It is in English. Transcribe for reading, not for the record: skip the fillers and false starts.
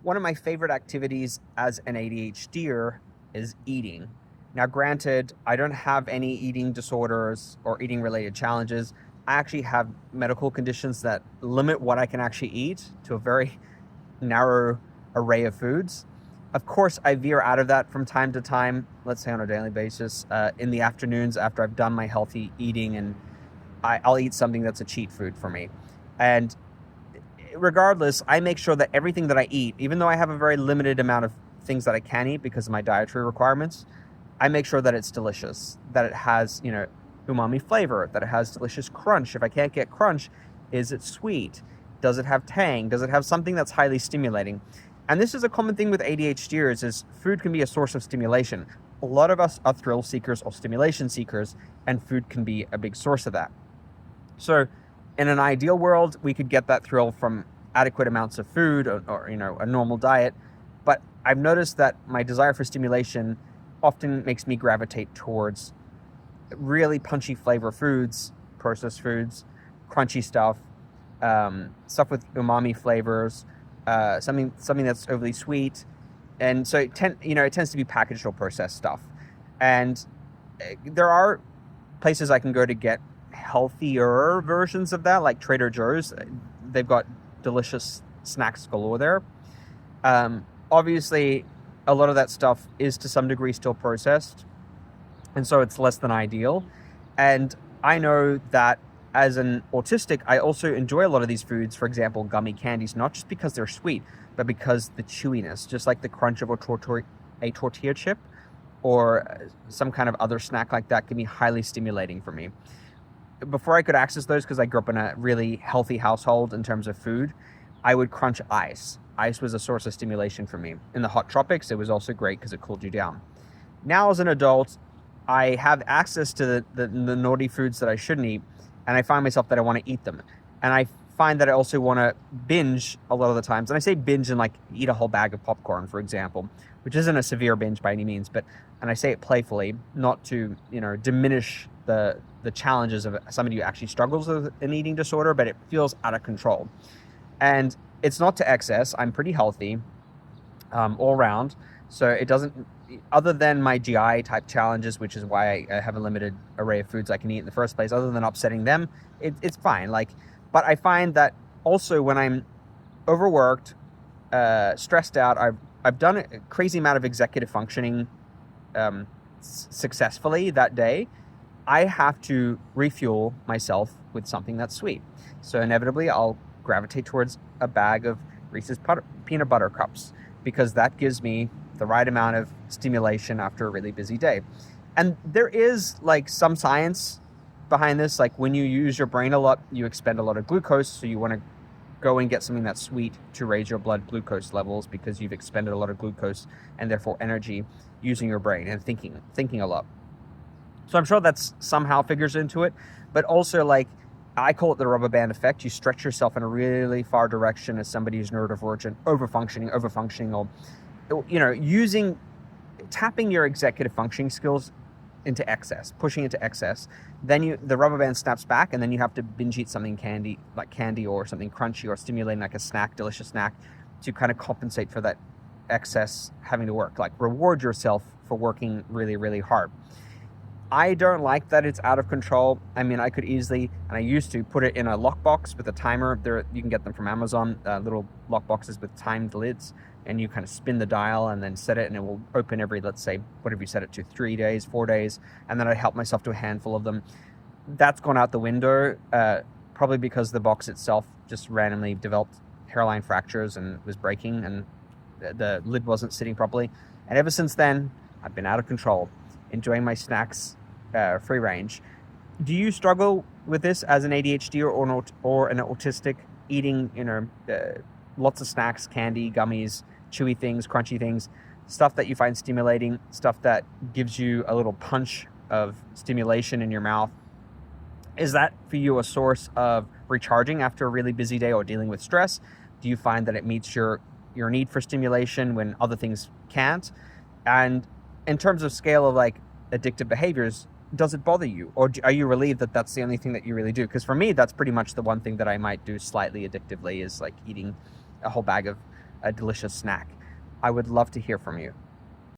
One of my favorite activities as an ADHDer is eating. Now, granted, I don't have any eating disorders or eating related challenges. I actually have medical conditions that limit what I can actually eat to a very narrow array of foods. Of course, I veer out of that from time to time, let's say on a daily basis, in the afternoons after I've done my healthy eating, and I'll eat something that's a cheat food for me. And regardless, I make sure that everything that I eat, even though I have a very limited amount of things that I can eat because of my dietary requirements, I make sure that it's delicious, that it has, umami flavor, that it has delicious crunch. If I can't get crunch, is it sweet? Does it have tang? Does it have something that's highly stimulating? And this is a common thing with ADHDers, is food can be a source of stimulation. A lot of us are thrill seekers or stimulation seekers, and food can be a big source of that. So in an ideal world, we could get that thrill from adequate amounts of food or a normal diet. But I've noticed that my desire for stimulation often makes me gravitate towards really punchy flavor foods, processed foods, crunchy stuff, stuff with umami flavors, something that's overly sweet. And so it tends to be packaged or processed stuff. And there are places I can go to get healthier versions of that, like Trader Joe's. They've got delicious snacks galore there. Obviously, a lot of that stuff is to some degree still processed, and so it's less than ideal. And I know that as an autistic, I also enjoy a lot of these foods, for example, gummy candies, not just because they're sweet, but because the chewiness, just like the crunch of a tortilla chip or some kind of other snack like that, can be highly stimulating for me. Before I could access those, because I grew up in a really healthy household in terms of food, I would crunch ice. Ice was a source of stimulation for me. In the hot tropics, it was also great because it cooled you down. Now, as an adult, I have access to the naughty foods that I shouldn't eat, and I find myself that I want to eat them. And I find that I also want to binge a lot of the times. And I say binge and like eat a whole bag of popcorn, for example, which isn't a severe binge by any means, and I say it playfully, not to, diminish the challenges of somebody who actually struggles with an eating disorder, but it feels out of control. And it's not to excess. I'm pretty healthy all around. So it doesn't, other than my GI type challenges, which is why I have a limited array of foods I can eat in the first place, other than upsetting them, it's fine. But I find that also when I'm overworked, stressed out, I've done a crazy amount of executive functioning successfully that day, I have to refuel myself with something that's sweet. So inevitably, I'll gravitate towards a bag of Reese's peanut butter cups, because that gives me the right amount of stimulation after a really busy day. And there is some science behind this. Like when you use your brain a lot, you expend a lot of glucose. So you want to go and get something that's sweet to raise your blood glucose levels, because you've expended a lot of glucose and therefore energy using your brain and thinking a lot. So I'm sure that's somehow figures into it, but also I call it the rubber band effect. You stretch yourself in a really far direction as somebody who's neurodivergent, overfunctioning, or tapping your executive functioning skills into excess, pushing into excess. Then the rubber band snaps back, and then you have to binge eat something candy or something crunchy or stimulating, like a snack, delicious snack, to kind of compensate for that excess having to work. Like reward yourself for working really, really hard. I don't like that it's out of control. I mean, I could easily, and I used to, put it in a lockbox with a timer. You can get them from Amazon, little lockboxes with timed lids, and you kind of spin the dial and then set it, and it will open every, let's say, whatever you set it to, 3 days, 4 days, and then I help myself to a handful of them. That's gone out the window, probably because the box itself just randomly developed hairline fractures and was breaking, and the lid wasn't sitting properly. And ever since then, I've been out of control, enjoying my snacks free range. Do you struggle with this as an ADHD or an autistic, eating lots of snacks, candy, gummies, chewy things, crunchy things, stuff that you find stimulating, stuff that gives you a little punch of stimulation in your mouth? Is that for you a source of recharging after a really busy day or dealing with stress? Do you find that it meets your need for stimulation when other things can't? And in terms of scale of addictive behaviors, does it bother you, or are you relieved that that's the only thing that you really do? Because for me, that's pretty much the one thing that I might do slightly addictively, is eating a whole bag of a delicious snack? I would love to hear from you.